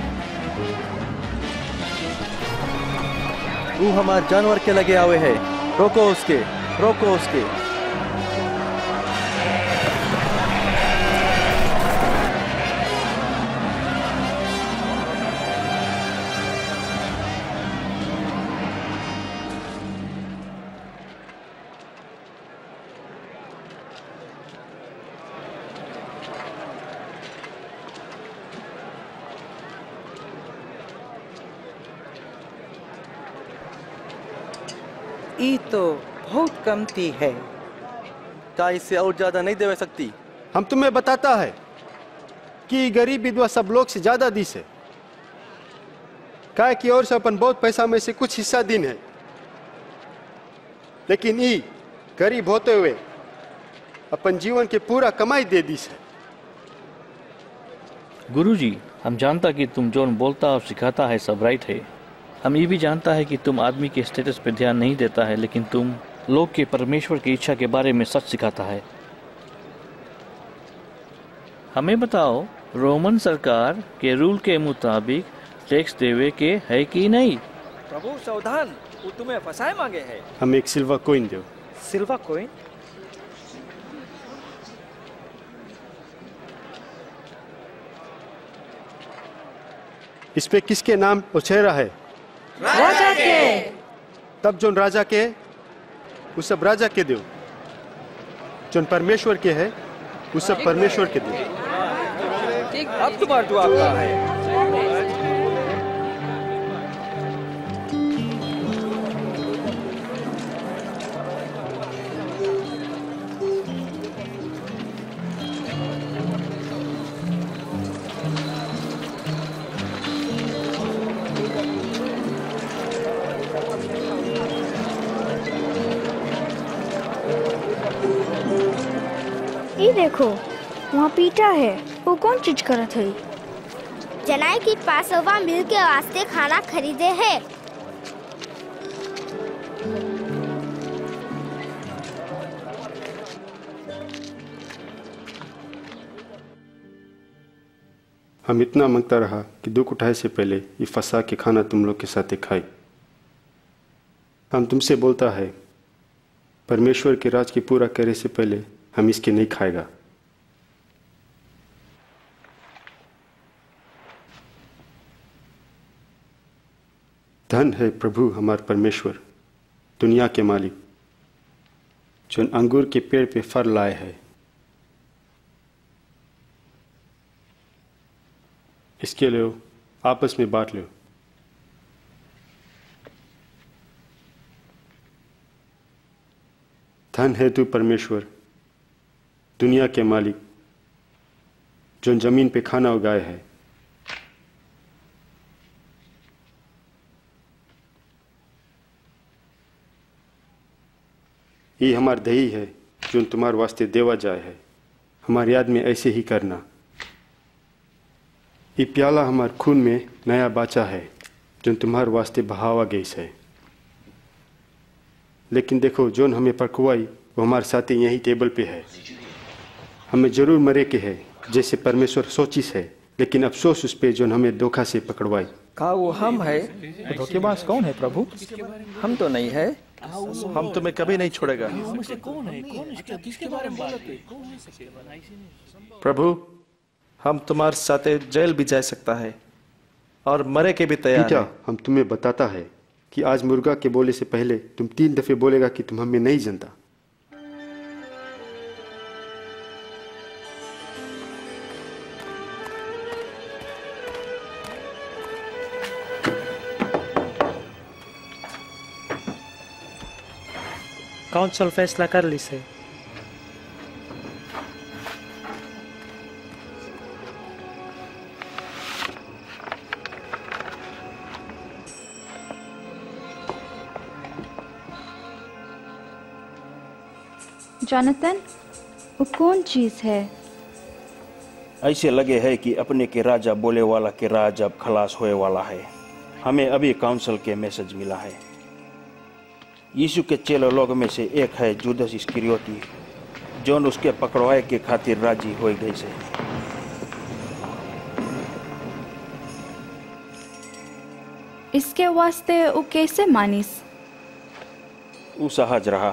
वो हमारे जानवर के लगे आवे है, रोको उसके, रोको उसके। ये तो बहुत कमती है। क्या इससे और ज्यादा नहीं दे सकती? हम तुम्हें बताता है कि गरीब विधवा सब लोग से ज्यादा दी से काय की ओर से अपन बहुत पैसा में से कुछ हिस्सा दिन है, लेकिन ये गरीब होते हुए अपन जीवन के पूरा कमाई दे दी से। गुरुजी, हम जानता कि तुम जोन बोलता और सिखाता है सब राइट है। हम ये भी जानता है कि तुम आदमी के स्टेटस पे ध्यान नहीं देता है, लेकिन तुम लोग के परमेश्वर की इच्छा के बारे में सच सिखाता है। हमें बताओ, रोमन सरकार के रूल के मुताबिक टैक्स देवे के है कि नहीं? प्रभु सावधान, वो तुम्हें फंसाए मांगे है। हमें एक सिल्वर कॉइन दो। Silver coin? इस पे किसके नाम और चेहरा है? राजा के। तब जोन राजा के वो सब राजा के दो, जोन परमेश्वर के है वो सब परमेश्वर के दो। अब तुम्हारा जवाब क्या है? ये देखो, वहाँ पीटा है। वो कौन चीज करत है? जनाई की पासोवा मिल के वास्ते खाना खरीदे है। हम इतना मांगता रहा कि दुख उठाए से पहले ये फंसा के खाना तुम लोग के साथ खाई। हम तुमसे बोलता है, परमेश्वर के राज के पूरा करे से पहले हम इसके नहीं खाएगा। धन है प्रभु हमार परमेश्वर, दुनिया के मालिक, जो अंगूर के पेड़ पे फल लाए है। इसके लिए आपस में बांट लो। धन है तू परमेश्वर, दुनिया के मालिक, जो जमीन पे खाना उगाए है। ये हमार दही है जो तुम्हारे वास्ते देवा जाए है, हमारी याद में ऐसे ही करना। ये प्याला हमारे खून में नया बाचा है जो तुम्हारे वास्ते बहावा गई है। लेकिन देखो, जोन हमें पकवाई वो हमारे साथी यही टेबल पे है। हमें जरूर मरे के है जैसे परमेश्वर सोचिस है, लेकिन अफसोस उस पे जोन हमें धोखा से पकड़वाई। का वो हम है? धोखेबाज कौन है प्रभु? हम तो नहीं है। हम तुम्हें कभी नहीं छोड़ेगा। प्रभु, हम तुम्हारे साथ जेल भी जा सकता है और मरे के भी तैयार हैं। हम तुम्हें बताता है कि आज मुर्गा के बोले से पहले तुम 3 दफे बोलेगा कि तुम हमें नहीं जानता। काउंसिल फैसला कर ली से। जोनाथन, वो कौन चीज है? ऐसे लगे है कि अपने के राजा बोले वाला के राज अब खलास होए वाला है। हमें अभी काउंसिल के मैसेज मिला है। यीशु के चेलो लोग में से एक है जुदस इस्करियोती, जोन उसके पकड़वाए के खातिर राजी हो गई से। इसके वास्ते वो कैसे मानिस? वो सहज रहा,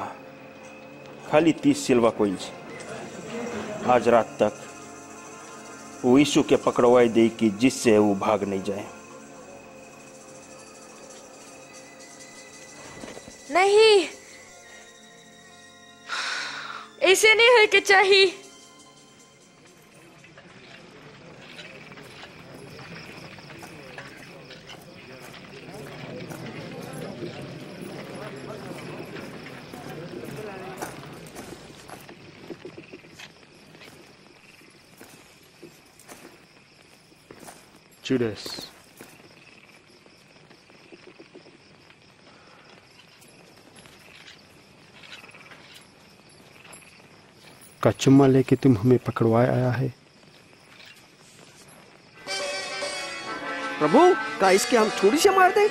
खाली 30 सिल्वर कॉइन्स। आज रात तक वो यीशु के पकड़वाई दे कि जिससे वो भाग नहीं जाए। नहीं, ऐसे नहीं है कि चाहिए। जुडस, का चुम्मा लेके तुम हमें पकड़वाए आया है। प्रभु, का इसके हम थोड़ी से मार दे?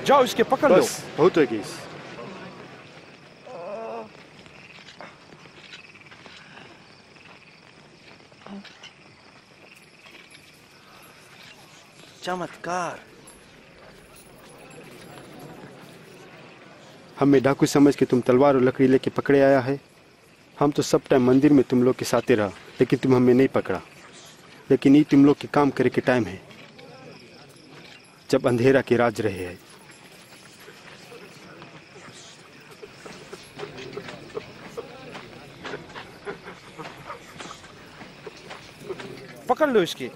जाओ इसके पकड़ लो। बहुत है केस। चमत्कार। हमें डाकू समझ के तुम तलवार और लकड़ी लेके पकड़े आया है। हम तो सब टाइम मंदिर में तुम लोग के साथ रहा, लेकिन तुम हमें नहीं पकड़ा। लेकिन ये तुम लोग के काम करे के टाइम है, जब अंधेरा के राज रहे हैं। पकड़ लो इसकी।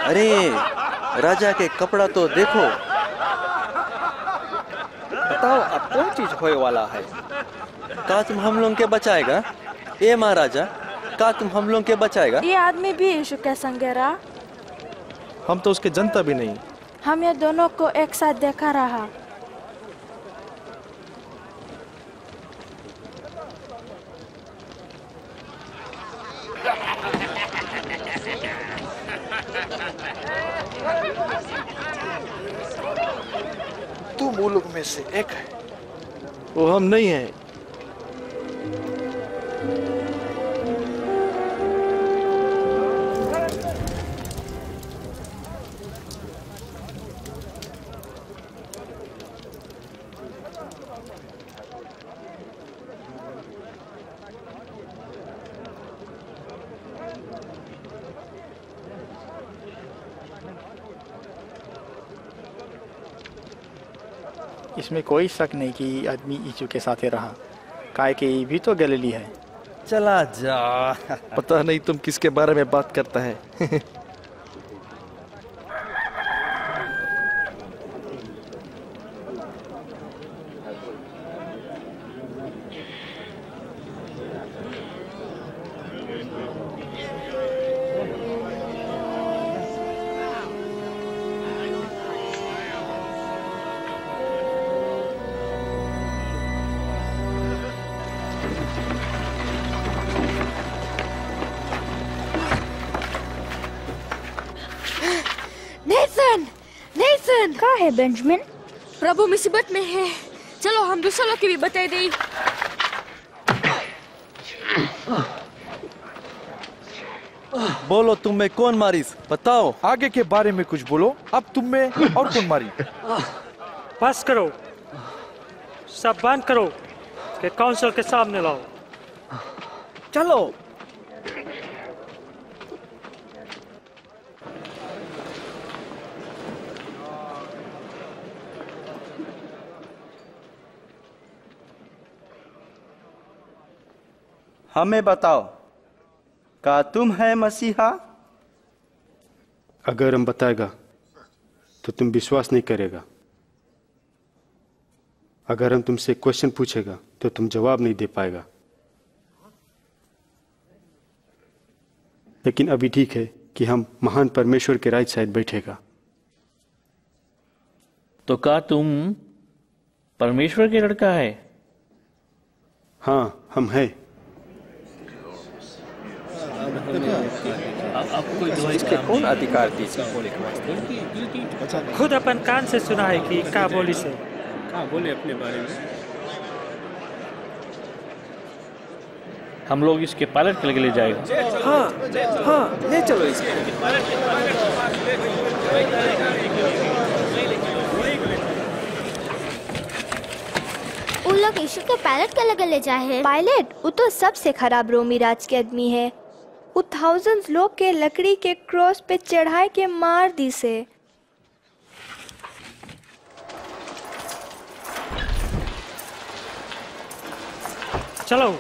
अरे, राजा के कपड़ा तो देखो। बताओ अब कौन चीज होए वाला है? का तुम हम लोग के बचाएगा? ए महाराजा, का तुम हम लोग के बचाएगा? ये आदमी भी यीशु के संग रहा। हम तो उसके जनता भी नहीं। हम ये दोनों को एक साथ देखा रहा। तू मूलुक में से एक है। वो हम नहीं है। इसमें कोई शक नहीं कि ये आदमी यीशु के साथ ही रहा, काहे कि ये भी तो गलीली है। चला जा। पता नहीं तुम किसके बारे में बात करता है। नेथन कहाँ है बेंजामिन? प्रभु मुसीबत में है, चलो हम दूसरे लोग की भी बता दें। बोलो तुम में कौन मारिस, बताओ। आगे के बारे में कुछ बोलो। अब तुम में और कौन मारी? पास करो, सब बंद करो कि काउंसिल के सामने लाओ। चलो। हमें बताओ, क्या तुम है मसीहा? अगर हम बताएगा तो तुम विश्वास नहीं करेगा। अगर हम तुमसे क्वेश्चन पूछेगा तो तुम जवाब नहीं दे पाएगा। लेकिन अभी ठीक है कि हम महान परमेश्वर के राइट साइड बैठेगा। तो क्या तुम परमेश्वर के लड़का है? हाँ, हम हैं। इसके कौन अधिकार दी? खुद अपन कान से सुना है कि क्या बोली से। क्या बोले अपने बारे में? हम लोग इसके पायलट के ले जाएगा। हाँ, हाँ, ले चलो इसको। उन लोग यीशु के पायलट के लगे ले जाए। पायलट वो तो सबसे खराब रोमी राज के आदमी है। वो थाउजेंड्स लोग के लकड़ी के क्रॉस पे चढ़ाए के मार दी से। चलो।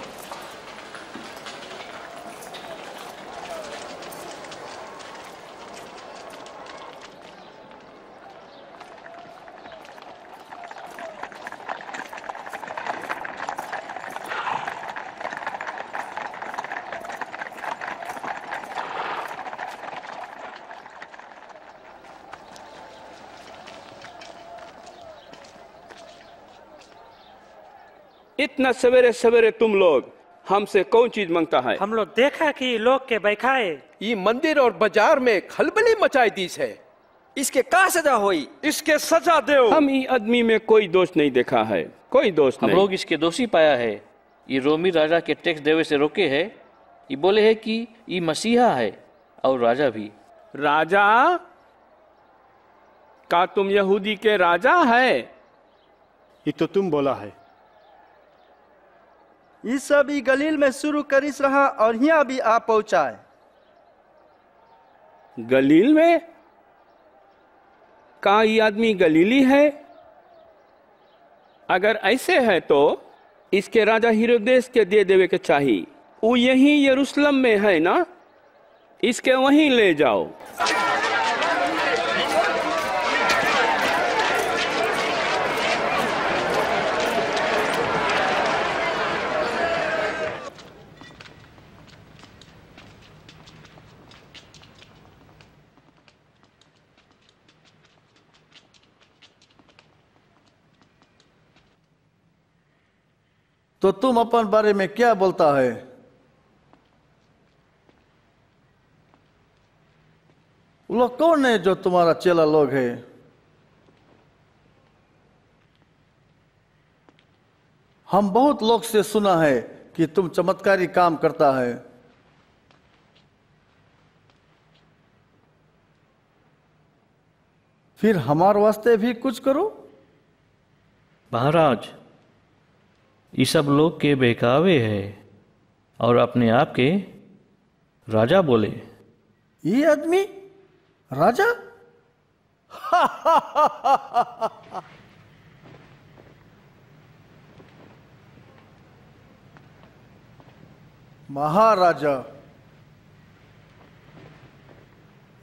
इतना सवेरे सवेरे तुम लोग हमसे कौन चीज मांगता है? हम लोग देखा कि लोग के बैठाए ये मंदिर और बाजार में खलबली मचाई दी है। इसके क्या सजा हुई? इसके सजा दो। हम ये आदमी में कोई दोष नहीं देखा है, कोई दोष हम नहीं। लोग इसके दोषी पाया है। ये रोमी राजा के टैक्स देवे से रोके है। ये बोले है कि ये मसीहा है और राजा भी। राजा? क्या तुम यहूदी के राजा है? ये तो तुम बोला है। ये सब ही गलील में शुरू करिस रहा और यहाँ भी आ पहुंचा है। गलील में? क्या ये आदमी गलीली है? अगर ऐसे है तो इसके राजा हेरोदेस के दे देवे के चाहिए। वो यहीं यरूशलेम में है ना, इसके वहीं ले जाओ। तो तुम अपन बारे में क्या बोलता है? वो लोग कौन है जो तुम्हारा चेला लोग है? हम बहुत लोग से सुना है कि तुम चमत्कारी काम करता है। फिर हमारे वास्ते भी कुछ करो। महाराज, ये सब लोग के बहकावे है और अपने आप के राजा बोले। ये आदमी राजा? महाराजा,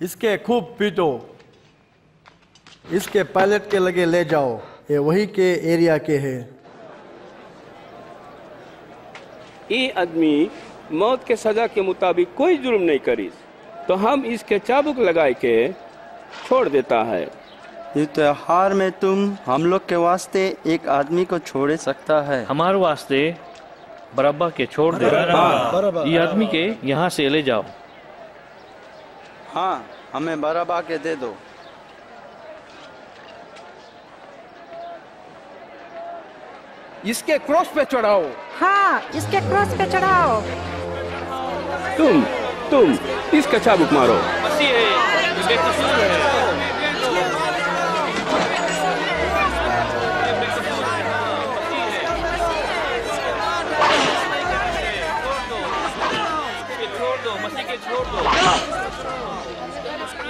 इसके खूब पीटो, इसके पायलट के लगे ले जाओ, ये वही के एरिया के है। ये आदमी मौत के सजा के मुताबिक कोई जुर्म नहीं करी, तो हम इसके चाबुक लगाए के छोड़ देता है। इस त्योहार में तुम हम लोग के वास्ते एक आदमी को छोड़ सकता है। हमारे वास्ते बरब्बा के छोड़ दे। ये आदमी के यहाँ से ले जाओ। हाँ, हमें बरब्बा के दे दो। इसके क्रॉस पे चढ़ाओ। हाँ, इसके क्रॉस पे चढ़ाओ। तुम इसका चाबुक मारो।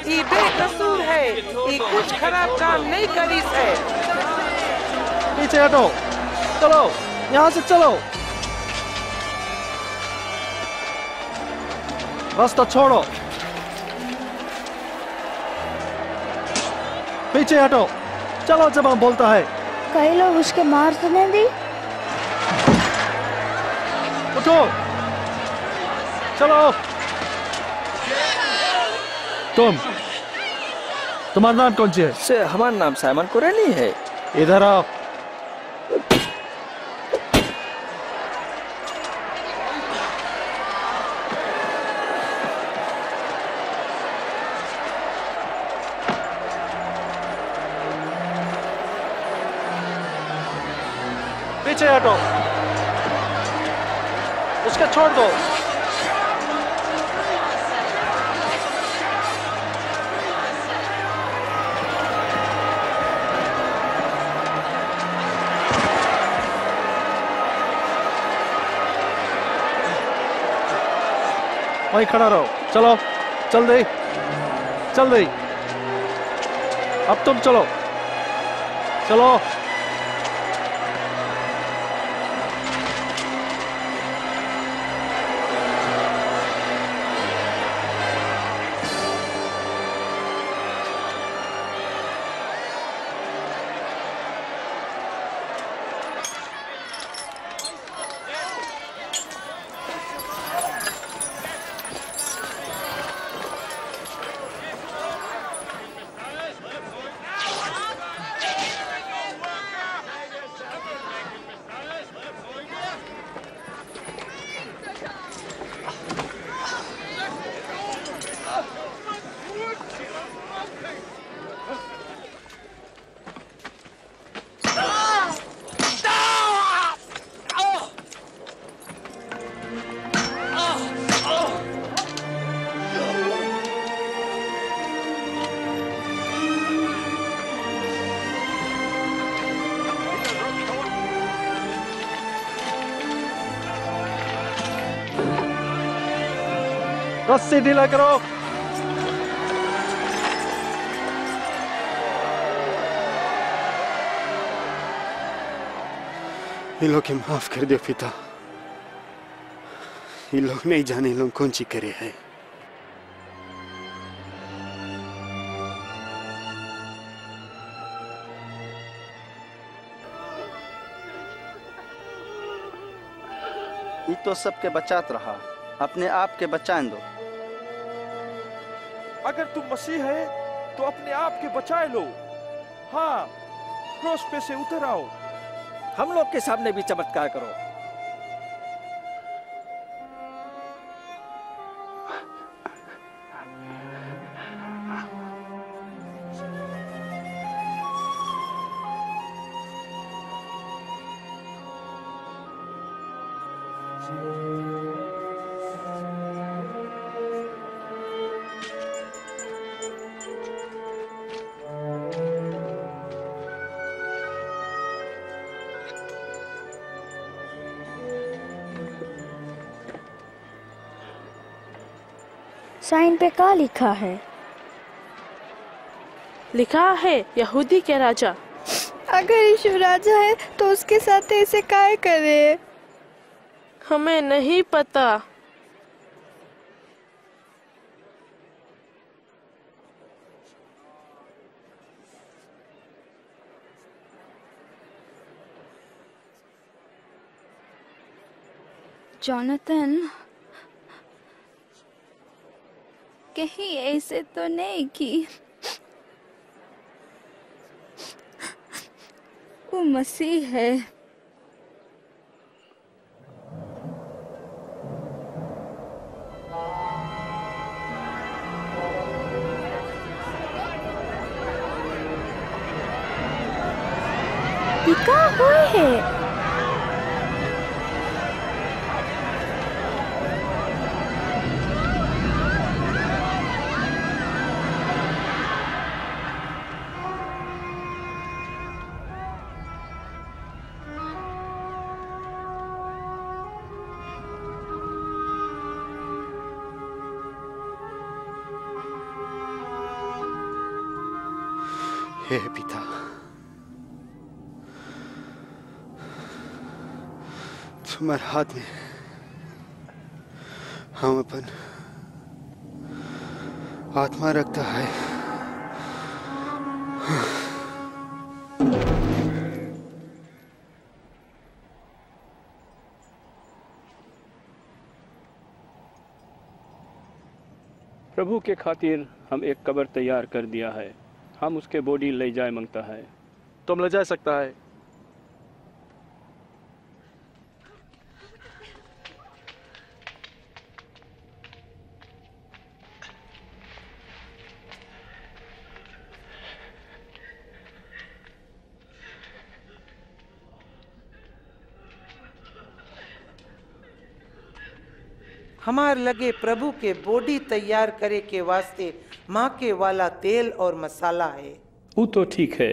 ये बेकसूर है, ये कुछ खराब काम नहीं करी है। पीछे हटो, चलो, यहाँ से चलो, रास्ता छोड़ो, पीछे हटो, चलो जब हम बोलता है। कई लोग उसके मार तो नहीं दी। उठो, चलो। तुम्हारा नाम कौन सी है? से हमारा नाम साइमन कुरैनी है। इधर आओ। पीछे हटो, उसके छोड़ दो। वहीं खड़ा रहो, चलो, चल दे, चल दे, अब तुम चलो, चलो। रस्सी ढीला करो। ये लोग के माफ कर दो पिता, ये लोग नहीं जाने लोग कौन सी करे है। ये तो सबके बचात रहा, अपने आप के बचाएं दो। अगर तुम मसीह है तो अपने आप के बचाए लो। हाँ, क्रॉस पे से उतर आओ। हम लोग के सामने भी चमत्कार करो। साइन पे क्या लिखा है? लिखा है यहूदी के राजा। अगर यीशु राजा है तो उसके साथ ऐसे काय करे? हमें नहीं पता। जॉनथन, कहीं ऐसे तो नहीं कि वो मसीह है। टिका हुए है। हे पिता, तुम्हारे हाथ में हम अपन आत्मा रखता है। प्रभु के खातिर हम एक कब्र तैयार कर दिया है। हम उसके बॉडी ले जाए मांगता है। तुम ले जा सकता है। हमार लगे प्रभु के बॉडी तैयार करे के वास्ते माँ के वाला तेल और मसाला है। वो तो ठीक है,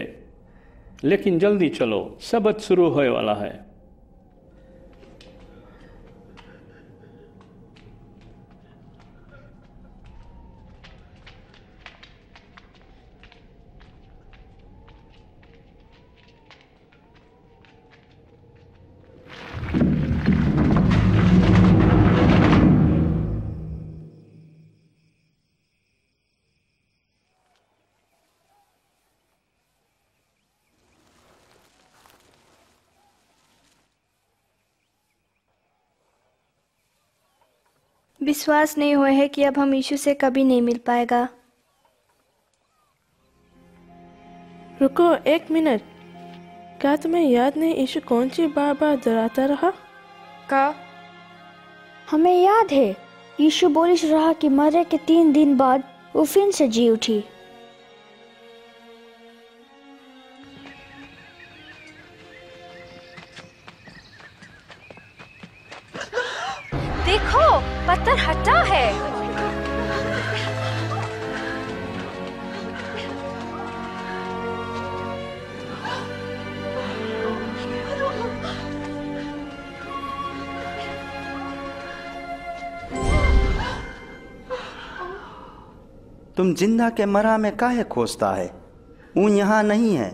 लेकिन जल्दी चलो, सबत शुरू होने वाला है। विश्वास नहीं हुआ है कि अब हम यीशु से कभी नहीं मिल पाएगा। रुको एक मिनट, क्या तुम्हें याद नहीं यीशु कौन सी बार बार डराता रहा? का हमें याद है, यीशु बोलिश रहा कि मरे के 3 दिन बाद वो फिर से जी उठी। देखो, पत्थर हटा है। तुम जिंदा के मरा में काहे खोजता है? वो यहाँ नहीं है,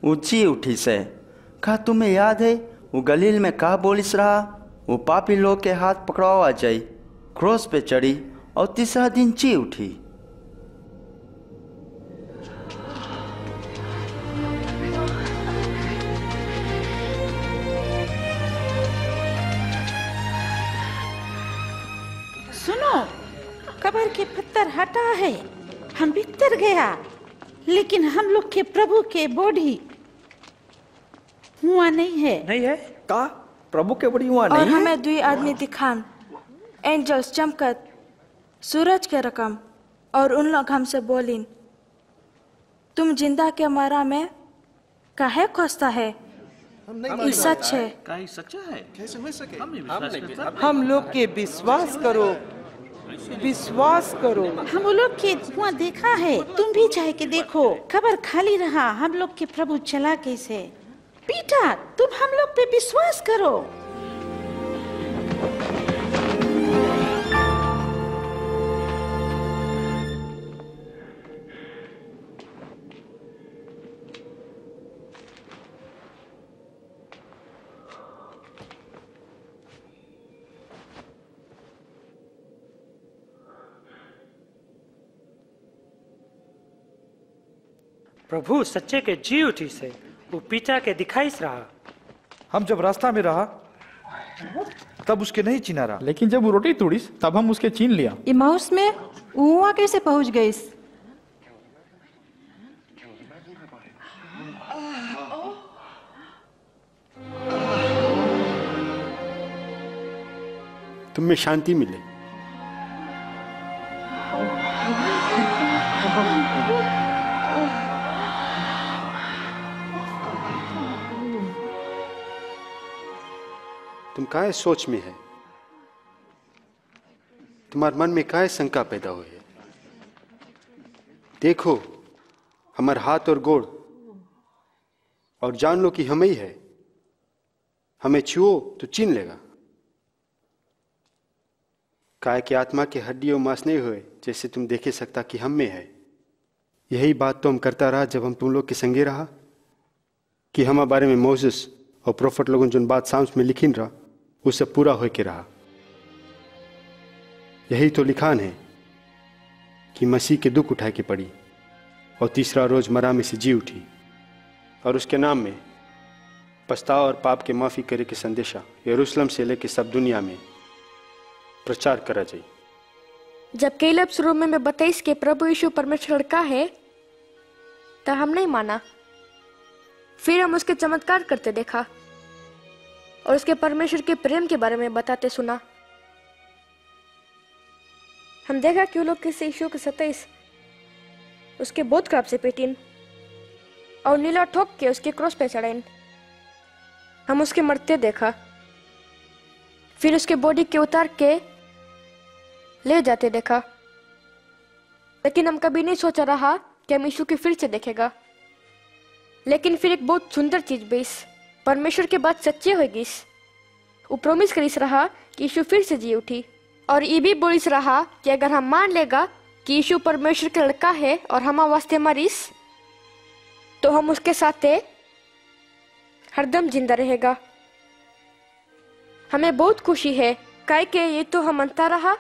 वो जी उठी से। का तुम्हें याद है वो गलील में का बोलिस रहा? वो पापी लोग के हाथ पकड़ावा जाई, क्रॉस पे चढ़ी और तीसरा दिन जी उठी। सुनो, कब्र के पत्थर हटा है, हम भीतर गया, लेकिन हम लोग के प्रभु के बॉडी हुआ नहीं है। नहीं है का? प्रभु के बॉडी हुआ नहीं और है? हमें 2 आदमी दिखान, एंजल्स चमकत सूरज के रकम, और उन लोग हमसे बोलिन, तुम जिंदा के मरा में काहे खोजता है? ये सच है। क्या ये सच्चा है? कैसे हो सके? हम लोग के विश्वास करो, विश्वास करो। हम लोग के धुआं देखा है, तुम भी जाए के देखो। कब्र खाली रहा, हम लोग के प्रभु चला कैसे? पीटर, तुम हम लोग पे विश्वास करो। प्रभु सच्चे के जी उठी से वो पीछा के दिखाई रहा। हम जब रास्ता में रहा तब उसके नहीं चिना रहा। लेकिन जब वो रोटी तोड़ी तब हम उसके चीन लिया। इमाउस में वहाँ कैसे पहुँच गए? तुम में शांति मिले। तुम काहे सोच में है? तुम्हारे मन में काहे शंका पैदा हुई है? देखो हमारे हाथ और गोड़ और जान लो कि हम ही है। हमें छुओ तो चीन लेगा। काहे कि आत्मा के हड्डी और मांस नहीं हुए जैसे तुम देखे सकता कि हम में है। यही बात तो हम करता रहा जब हम तुम लोग के संगे रहा कि हमारे बारे में मोसेस और प्रोफेट लोगों जो बात साम्स में लिखिन रहा वो सब पूरा हो के रहा। यही तो लिखान है कि मसीह के दुख उठाए के पड़ी और तीसरा रोज मरा में से जी उठी और उसके नाम में पछतावा और पाप के माफी करे के संदेशा यरूशलेम से लेके सब दुनिया में प्रचार करा जाए। जब कैलब शुरू में बताइस कि प्रभु यीशु परमेश्वर लड़का है तो हम नहीं माना। फिर हम उसके चमत्कार करते देखा और उसके परमेश्वर के प्रेम के बारे में बताते सुना। हम देखा कि वो लोग किसी यीशु के 27 उसके बहुत खराब से पेटिन और नीला ठोक के उसके क्रॉस पे चढ़ाइन। हम उसके मरते देखा, फिर उसके बॉडी के उतार के ले जाते देखा। लेकिन हम कभी नहीं सोचा रहा कि हम यीशु के फिर से देखेगा। लेकिन फिर एक बहुत सुंदर चीज बेस परमेश्वर के बात सच्ची होगी। वो प्रॉमिस करिस रहा कि यीशु फिर से जी उठी और ये भी बोलिस रहा कि अगर हम मान लेगा कि यीशु परमेश्वर का लड़का है और हम वास्ते मरीस तो हम उसके साथ हरदम जिंदा रहेगा। हमें बहुत खुशी है काहे कि ये तो हम मनता रहा।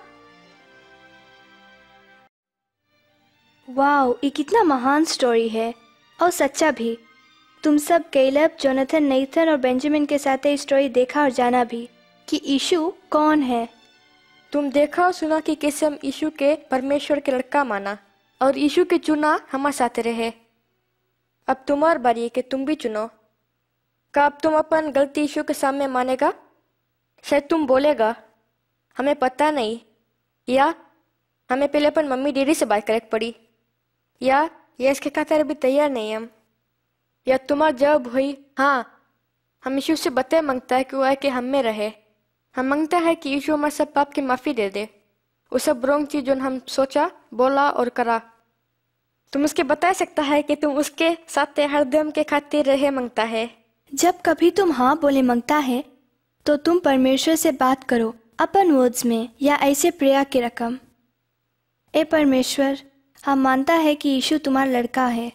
वाओ, ये कितना महान स्टोरी है और सच्चा भी। तुम सब कैलब, जोनाथन, नेथन और बेंजामिन के साथ ये स्टोरी देखा और जाना भी कि यीशु कौन है। तुम देखा और सुना कि कैसे हम यीशु के परमेश्वर के लड़का माना और यीशु के चुना हमारे साथ रहे। अब तुम्हारी बारी है कि तुम भी चुनो। का अब तुम अपन गलती यीशु के सामने मानेगा? शायद तुम बोलेगा हमें पता नहीं, या हमें पहले अपन मम्मी डैडी से बात करे पड़ी, या ये इसके खातिर अभी तैयार नहीं हम, या तुम्हारा जवाब हुई हाँ हम यीशु से बताए मांगता है कि वो आए कि हम में रहे। हम मांगता है कि यीशु हमारे सब पाप की माफी दे दे, वो सब रॉन्ग चीज जो हम सोचा, बोला और करा। तुम उसके बता सकता है कि तुम उसके साथ हरदम के खातिर रहे मांगता है। जब कभी तुम हाँ बोले मांगता है तो तुम परमेश्वर से बात करो अपन वर्ड्स में या ऐसे प्रेया की रकम। ए परमेश्वर, हम मानता है कि यीशु तुम्हारा लड़का है।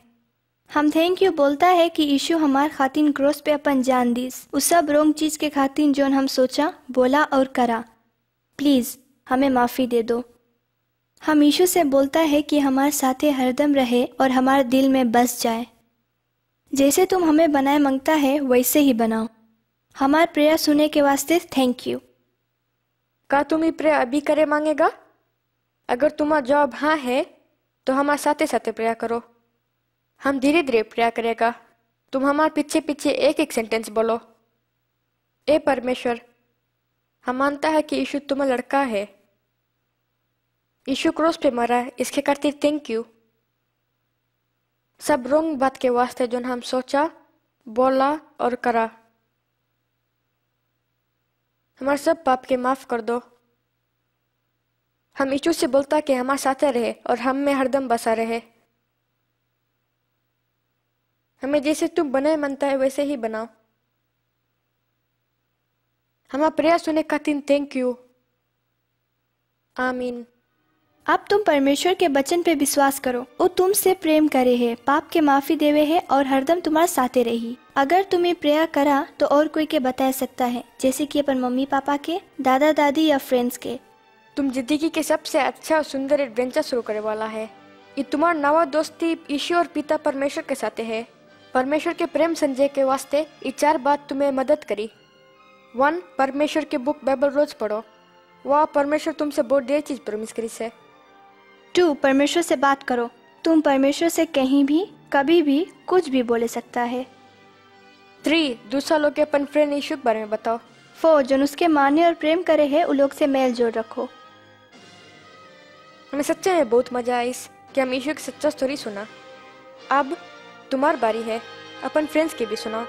हम थैंक यू बोलता है कि यीशु हमार खातिन क्रॉस पे अपन जान दीस, उस सब रोंग चीज के खातिन जो हम सोचा, बोला और करा। प्लीज हमें माफी दे दो। हम यीशु से बोलता है कि हमारे साथे हरदम रहे और हमारे दिल में बस जाए। जैसे तुम हमें बनाए मांगता है वैसे ही बनाओ। हमार प्रेयर सुने के वास्ते थैंक यू। का तुम ये प्रेयर अभी करे मांगेगा? अगर तुम्हारा जवाब हाँ है तो हमारे साथे साथे प्रेयर करो। हम धीरे धीरे प्रेयर करेगा। तुम हमारे पीछे पीछे एक एक सेंटेंस बोलो। ए परमेश्वर, हम मानता है कि यीशु तुम्हारा लड़का है। यीशु क्रॉस पे मरा है, इसके खातिर थैंक यू। सब रोंग बात के वास्ते जो हम सोचा, बोला और करा, हमारे सब पाप के माफ कर दो। हम यीशु से बोलता कि हमारे साथ रहे और हम में हरदम बसा रहे। हमें जैसे तुम बनाए मनता है वैसे ही बनाओ। हमारा प्रेयर सुने खातिर थैंक यू। आमीन। अब तुम परमेश्वर के वचन पे विश्वास करो। वो तुमसे प्रेम करे है, पाप के माफी देवे है और हरदम तुम्हारे साथे रही। अगर तुम्हें प्रेयर करा तो और कोई के बता सकता है, जैसे कि अपन मम्मी पापा के, दादा दादी या फ्रेंड्स के। तुम जिंदगी के सबसे अच्छा और सुंदर एडवेंचर शुरू करे वाला है। ये तुम्हारा नवा दोस्ती यीशु और पिता परमेश्वर के साथ है। परमेश्वर के प्रेम संजय के वास्ते ये 4 बात तुम्हें मदद करी। 1 परमेश्वर की बुक बाइबल रोज पढ़ो। वह परमेश्वर तुमसे बहुत ढेर चीज प्रॉमिस करी से। 2 परमेश्वर से बात करो। तुम परमेश्वर से कहीं भी कभी भी कुछ भी बोले सकता है। 3 दूसरा लोग के अपन फ्रेंड यीशु के बारे में बताओ। 4 जो उसके माने और प्रेम करे है उन लोग से मेल जोड़ रखो। हमें सच्चे में बहुत मजा आई कि हम यीशु की सच्चा स्टोरी सुना। अब तुम्हारी बारी है, अपन फ्रेंड्स की भी सुनाओ।